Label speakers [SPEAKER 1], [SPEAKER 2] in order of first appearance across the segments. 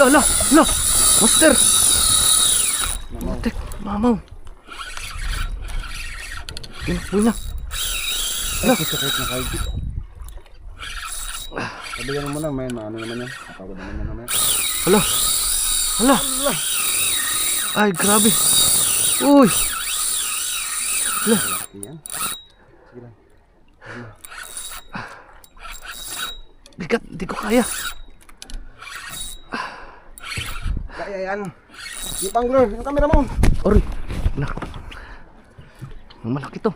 [SPEAKER 1] Ala, ala, ala. Master. Tek, mamaw. Uy na. Ala.
[SPEAKER 2] Sakit na kayo. Sabihan mo na, may ano naman yan. Kapagod naman yan naman.
[SPEAKER 1] Ala. Ala. Ay, grabe. Uy. Ala.
[SPEAKER 2] Yan. Sige lang.
[SPEAKER 1] Bigat, hindi ko kaya.
[SPEAKER 2] Kaya yan. Ipang Glor, yung camera mo.
[SPEAKER 1] Ory. Nak. Malaki to.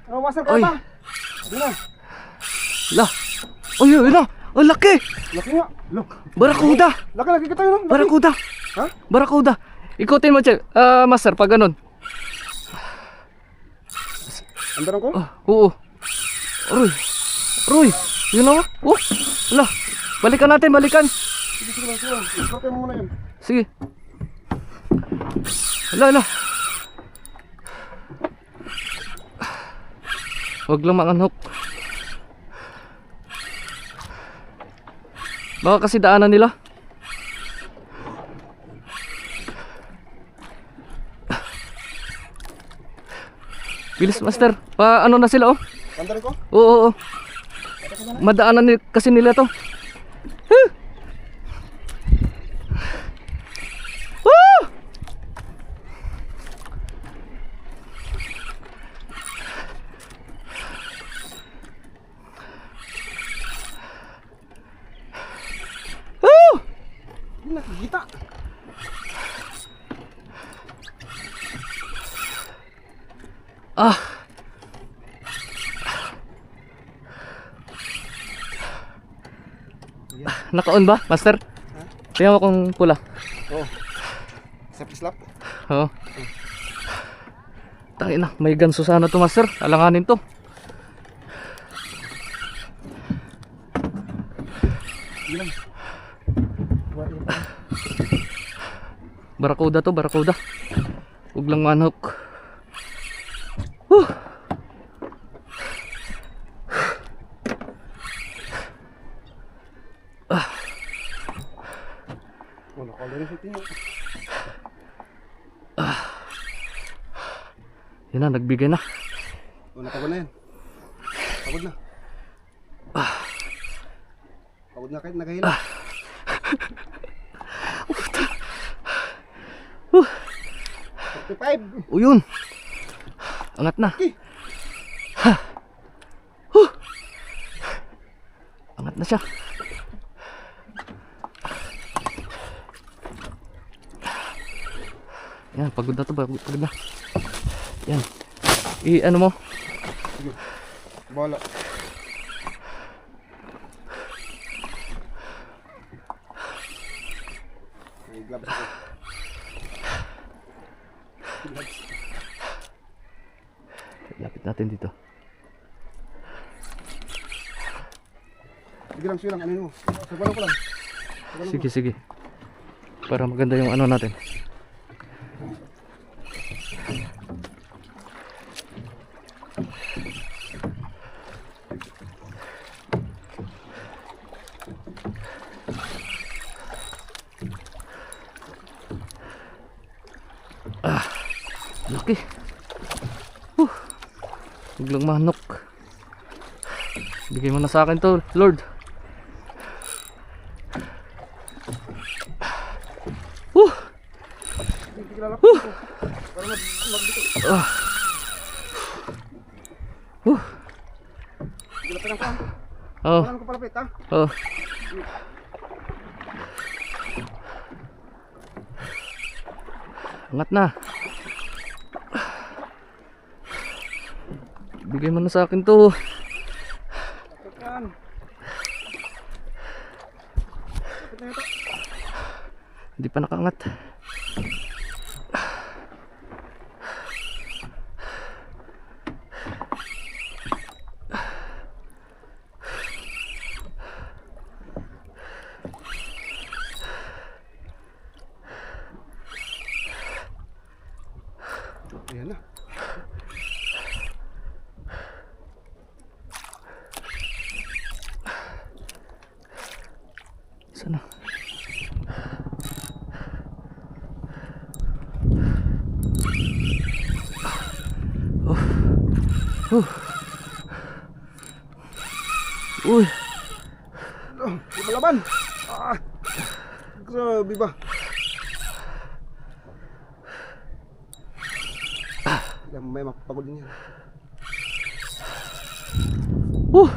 [SPEAKER 2] Oh, master
[SPEAKER 1] Oy.
[SPEAKER 2] ka pa. Hindi na.
[SPEAKER 1] La. Oy, yun na. Ang laki.
[SPEAKER 2] Laki nga. Look.
[SPEAKER 1] Barakuda.
[SPEAKER 2] Laki kita yun. Laki.
[SPEAKER 1] Barakuda.
[SPEAKER 2] Ha?
[SPEAKER 1] Barakuda. Ikutin mo, Chel. Master, pag ganun.
[SPEAKER 2] Andaran ko?
[SPEAKER 1] Oo. Roy. Roy. Yun na. Oh. Ala. Balikan natin, balikan.
[SPEAKER 2] Sige lang. Iskarte mo muna yun.
[SPEAKER 1] Sige. Ala, ala. Huwag lang manganhok. Baka kasi daanan nila. Bilis, Master. Ano na sila, oh.
[SPEAKER 2] Andaran ko?
[SPEAKER 1] Oo. Madaanan kasi nila to. Huh! Woo! Woo!
[SPEAKER 2] Hindi nakikita.
[SPEAKER 1] Ah. Naka-on ba, Master? Tingnan mo kung pula.
[SPEAKER 2] Oo. Safety slap.
[SPEAKER 1] Oo. Tangin na, may ganso sana to, Master. Alanganin to.
[SPEAKER 2] Sige lang.
[SPEAKER 1] Barakuda to, barakuda. Huwag lang manok. Huh.
[SPEAKER 2] Oh, nakalari sa tingin.
[SPEAKER 1] Yan na, nagbigay na.
[SPEAKER 2] Oh, napagod na yan. Pagod na. Pagod na kahit nagahila. 45.
[SPEAKER 1] O yun. Angat na.
[SPEAKER 2] Okay.
[SPEAKER 1] Angat na siya. Yan, pagod na to, pagod na. Yan. Ano mo?
[SPEAKER 2] Sige. Bola. May gloves ako. Gloves.
[SPEAKER 1] Lapit natin dito.
[SPEAKER 2] Sige lang. Ano mo? Sagwan ko lang.
[SPEAKER 1] Sige, sige. Para maganda yung ano natin. Laki. Biglang manok. Bigay mo na sa akin to, Lord. Oh.
[SPEAKER 2] Wala ko palapit, ha?
[SPEAKER 1] Oh. Angat na. Bigay mo na sa akin to.
[SPEAKER 2] Tekan. Lapit na ito.
[SPEAKER 1] Hindi pa nakaangat.
[SPEAKER 2] Ayan na.
[SPEAKER 1] Sana. Uy.
[SPEAKER 2] Di malaban. Ah. Grabe ba? May mapagod din yan.
[SPEAKER 1] Uh.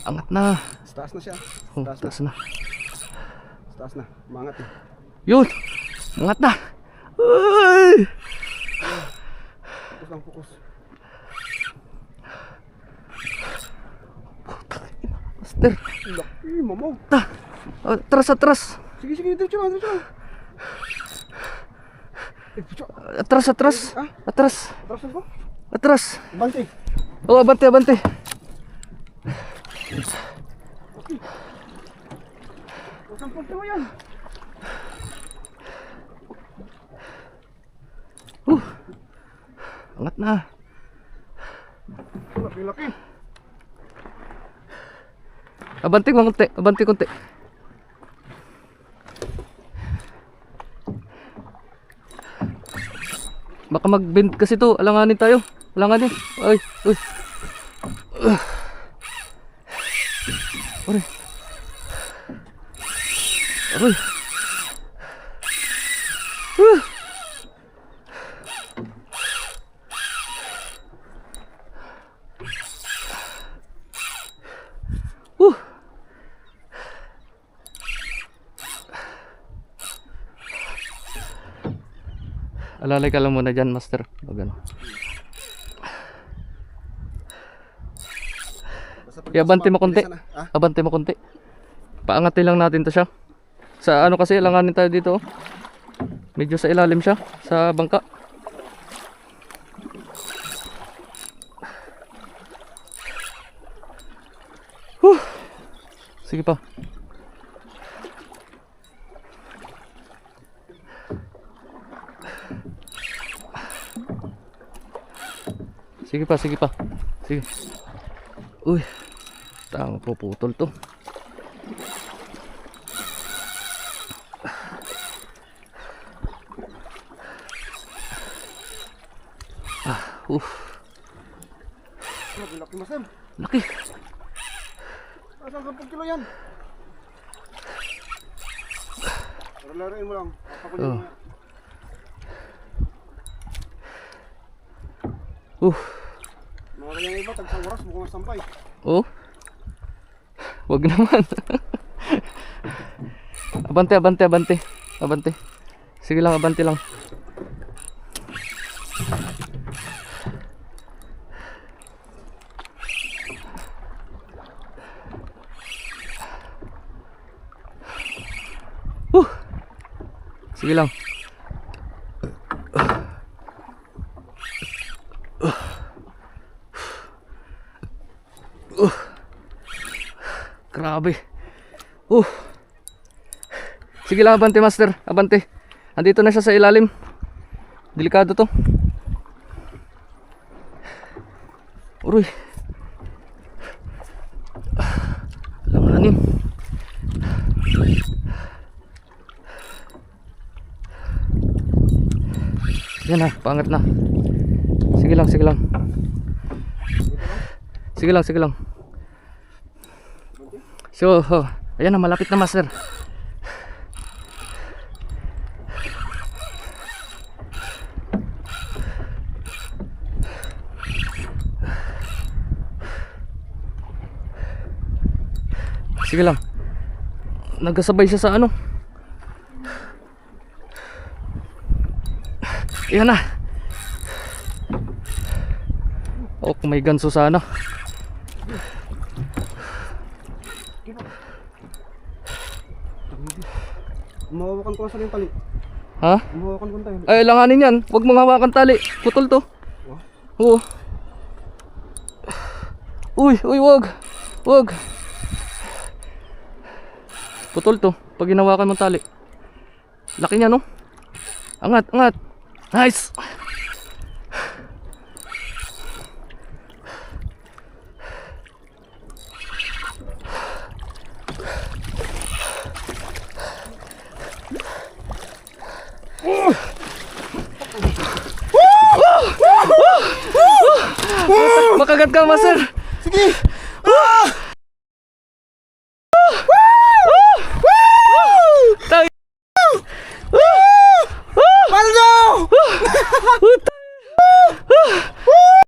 [SPEAKER 1] Angat na.
[SPEAKER 2] Taas na siya.
[SPEAKER 1] Oh,
[SPEAKER 2] Taas na.
[SPEAKER 1] taas na.
[SPEAKER 2] Taas na. Mangat eh.
[SPEAKER 1] Yun. Angat na. Uy.
[SPEAKER 2] Fokus lang, fokus.
[SPEAKER 1] Master.
[SPEAKER 2] Laki, mamaw.
[SPEAKER 1] Atras, atras.
[SPEAKER 2] Sige, sige, diretso lang, diretso lang. Diretso.
[SPEAKER 1] Atras, atras.
[SPEAKER 2] Ah?
[SPEAKER 1] Atras.
[SPEAKER 2] Atras na ko.
[SPEAKER 1] Atras.
[SPEAKER 2] Bante.
[SPEAKER 1] Oh, abante, abante.
[SPEAKER 2] Okay. Huwag kang pagtawa yan.
[SPEAKER 1] Angat na.
[SPEAKER 2] Laki, laki.
[SPEAKER 1] Abante konti, abante konti. Baka mag-bend kasi to, alanganin tayo. Alanganin. Ay, uy. Aray. Aray. Alalay ka lang muna dyan, master. O gano'n. Abante mo konti.
[SPEAKER 2] Ah?
[SPEAKER 1] Abante mo konti. Paangatin lang natin to siya. Sa ano kasi, langanin tayo dito. Oh. Medyo sa ilalim siya. Sa bangka. Sige pa. Sige pa, sige pa. Sige. Uy. Tama, puputol to.
[SPEAKER 2] Grabe, laki masem.
[SPEAKER 1] Laki.
[SPEAKER 2] Asang 10 kilo yan. Laruin mo lang. Papakunin mo yan. Mga kanyang iba, tagsang oras, mukhang sampay.
[SPEAKER 1] Oh. Wag naman. Abante, abante, abante. Abante. Sige lang, abante lang. Sige lang. Grabe. Sige lang, abante master, abante. Andito na siya sa ilalim. Delikado to. Uy. Langanin. Yan na, pangat na. Sige lang, sige lang. Sige lang, sige lang. So, ayan na, malapit na master. Sige lang. Nagkasabay siya sa ano. Ayan na. Oh, kung may ganso sana.
[SPEAKER 2] Mawawakan ko sa yung tali.
[SPEAKER 1] Ha?
[SPEAKER 2] Mawawakan ko tayo.
[SPEAKER 1] Ay, langanin yan. Huwag mong hawakan tali. Putol to. Oo. Uy, uy, wag. Wag. Putol to. Pag hinawakan mong tali. Laki niya, no? Angat, angat. Nice. Makagat ka, master.
[SPEAKER 2] Sige!
[SPEAKER 1] Tang-
[SPEAKER 2] Paldo!